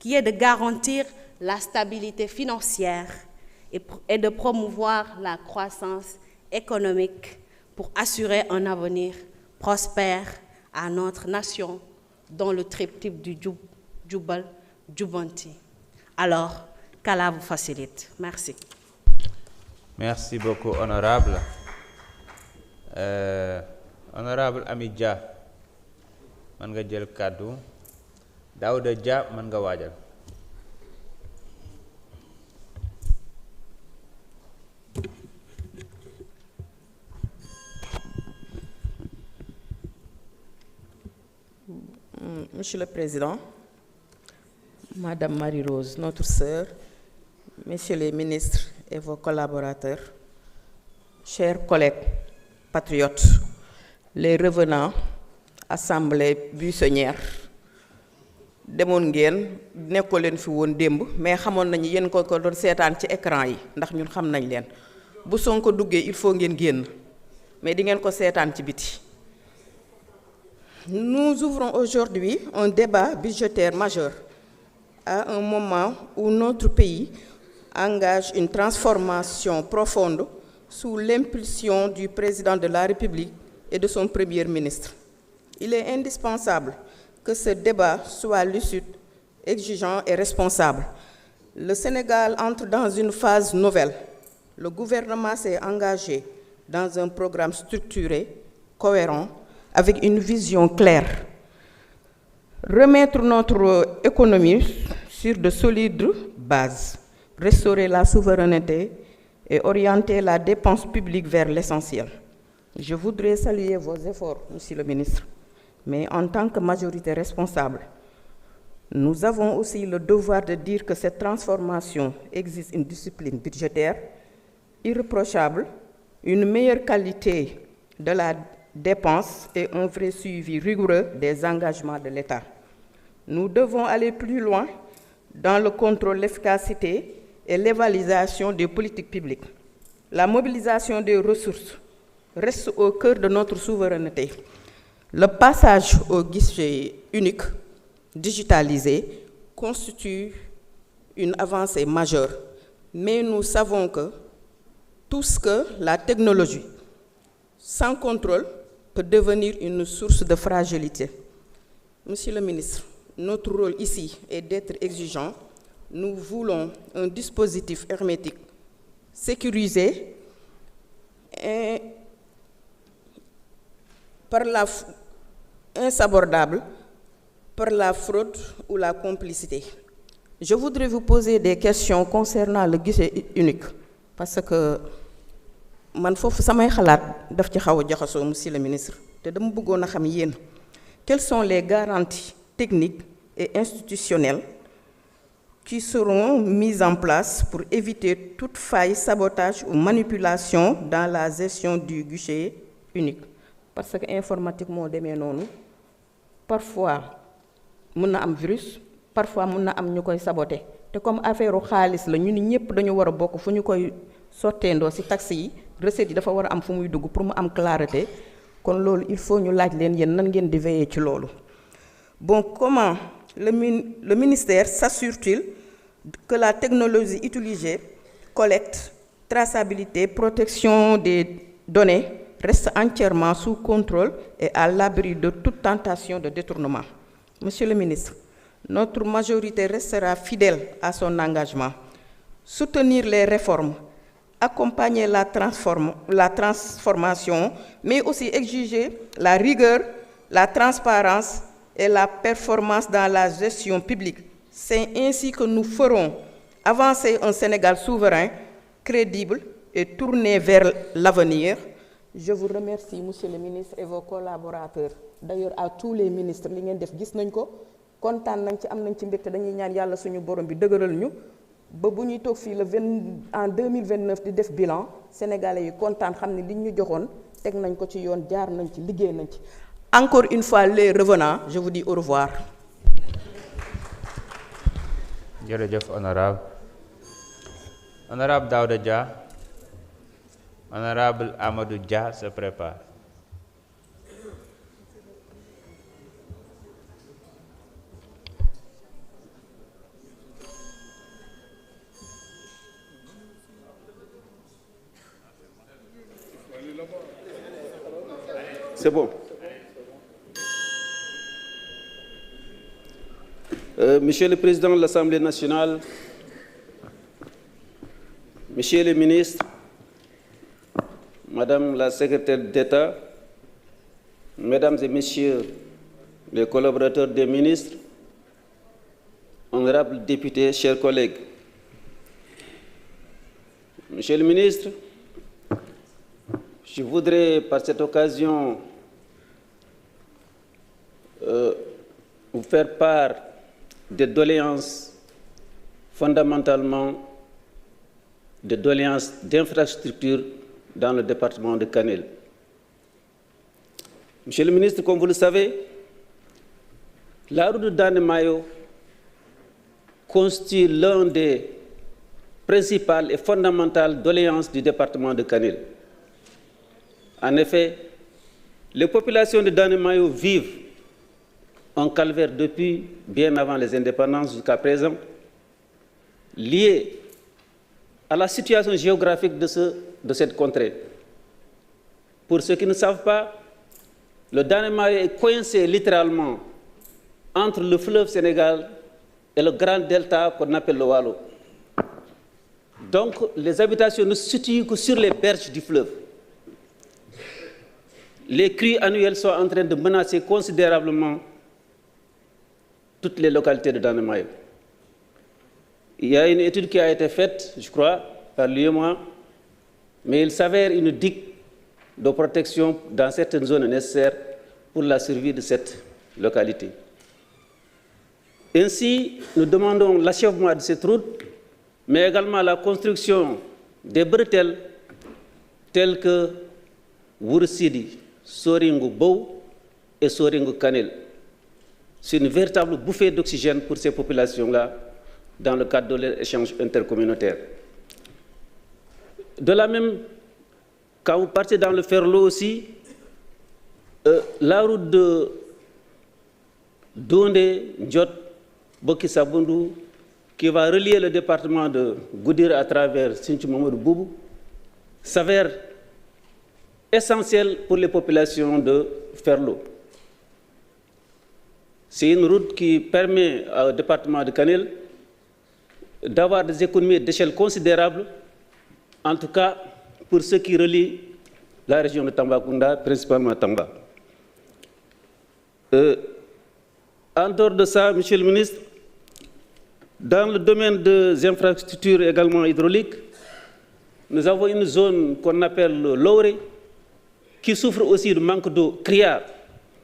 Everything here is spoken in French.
qui est de garantir la stabilité financière et de promouvoir la croissance économique pour assurer un avenir prospère à notre nation dans le triptyque du Jubal Jubanti. Alors, qu'Allah vous facilite. Merci. Merci beaucoup, honorable. Honorable Amidja, man nga jël kàddu. Daouda Dia, man nga waajal. Monsieur le Président, Madame Marie-Rose, notre sœur, Messieurs les ministres et vos collaborateurs, chers collègues patriotes, les revenants, assemblée buissonnière, demoon ngeen nekkoo leen fi woon démb mais xamoon nañu yéen ko doon seetaan ci écran yi ndax ñun xam nañ leen bu Sonko duggee il faut ngeen génn mais di ngeen ko seetaan ci biti. Nous ouvrons aujourd'hui un débat budgétaire majeur à un moment où notre pays engage une transformation profonde sous l'impulsion du président de la République et de son premier ministre. Il est indispensable que ce débat soit lucide, exigeant et responsable. Le Sénégal entre dans une phase nouvelle. Le gouvernement s'est engagé dans un programme structuré, cohérent, avec une vision claire. Remettre notre économie sur de solides bases, restaurer la souveraineté et orienter la dépense publique vers l'essentiel. Je voudrais saluer vos efforts, Monsieur le ministre, mais en tant que majorité responsable, nous avons aussi le devoir de dire que cette transformation exige une discipline budgétaire irréprochable, une meilleure qualité de la dépenses et un vrai suivi rigoureux des engagements de l'État. Nous devons aller plus loin dans le contrôle, l'efficacité et l'évaluation des politiques publiques. La mobilisation des ressources reste au cœur de notre souveraineté. Le passage au guichet unique digitalisé constitue une avancée majeure, mais nous savons que tout ce que la technologie, sans contrôle, peut devenir une source de fragilité. Monsieur le ministre, notre rôle ici est d'être exigeant. Nous voulons un dispositif hermétique, sécurisé et insabordable par la fraude ou la complicité. Je voudrais vous poser des questions concernant le guichet unique, parce que man fofu samay xalaat daf ci xaw a jaxasoo monsieur le ministre te dama bëggoon a xam yéen quelles sont les garanties techniques et institutionnelles qui seront mises en place pour éviter toute faille, sabotage ou manipulation dans la gestion du guichet unique. Parce que informatique moo demee noonu parfois mun na am virus parfois mun na am ñu koy saboter te comme affaire xaalis la ñu ni ñëpp dañu war a bokk fu ñu koy sotteendoo ci taxes yi recettes yi dafa war a am fu muy dugg pour mu am clarté kon loolu il faut ñu laaj leen yéen nan ngeen di veiller ci loolu. Bon, comment le ministère s'assure-t-il que la technologie utilisée, collecte, traçabilité, protection des données reste entièrement sous contrôle et à l'abri de toute tentation de détournement? Monsieur le ministre, notre majorité restera fidèle à son engagement. Soutenir les réformes, accompagner la transformation, mais aussi exiger la rigueur, la transparence et la performance dans la gestion publique. C'est ainsi que nous ferons avancer un Sénégal souverain, crédible et tourné vers l'avenir. Je vous remercie, Monsieur le ministre, et vos collaborateurs. D'ailleurs, à tous les ministres, li ngeen def gis nañ ko kontaan nañ ci am nañ ci mbégte dañuy ñaan yàlla suñu borom bi dëgëral ñu ba bu ñuy toog fii en 2029 di def bilan sénégalais yi kontaan xam ne li ñu joxoon teg nañ ko ci yoon jaar nañ ci liggéey nañ ci. Encore une fois, les revenants, je vous dis au revoir. Jërëjëf honorable. Honorable Daouda Dia. Honorable Amadou Dia se prépare. C'est bon. Monsieur le Président de l'Assemblée nationale, Monsieur le ministre, Madame la secrétaire d'État, Mesdames et Messieurs les collaborateurs des ministres, honorables députés, chers collègues. Monsieur le ministre, je voudrais par cette occasion vous faire part des doléances, fondamentalement des doléances d'infrastructure dans le département de Kanel. Monsieur le ministre, comme vous le savez, la route de Danemayo constitue l'un des principales et fondamentales doléances du département de Kanel. En effet, les populations de Danemayo vivent un calvaire depuis bien avant les indépendances jusqu'à présent, lié à la situation géographique de cette contrée. Pour ceux qui ne savent pas, le Danemayo est coincé littéralement entre le fleuve Sénégal et le grand delta qu'on appelle le Waalo. Donc, les habitations ne se situent que sur les berges du fleuve. Les crues annuelles sont en train de menacer considérablement toutes les localités de Danemayo. Il y a une étude qui a été faite, je crois, par l'UEMOA, mais il s'avère une digue de protection dans certaines zones nécessaires pour la survie de cette localité. Ainsi, nous demandons l'achèvement de cette route, mais également la construction des bretelles telles que Woursidi, Soringu Bow et Soringu Kanel. C'est une véritable bouffée d'oxygène pour ces populations-là dans le cadre de l'échange intercommunautaire. De la même, quand vous partez dans le Ferlo aussi, la route de Dondé, Ndiot, Boki-Sabundu, qui va relier le département de Goudir à travers Sinthiou-Mamadou Boubou, s'avère essentielle pour les populations de Ferlo. C'est une route qui permet au département de Kanel d'avoir des économies d'échelle considérables, en tout cas pour ceux qui relient la région de Tambacounda, principalement Tamba. En dehors de ça, Monsieur le ministre, dans le domaine des infrastructures également hydrauliques, nous avons une zone qu'on appelle l'Oré, qui souffre aussi du manque d'eau criard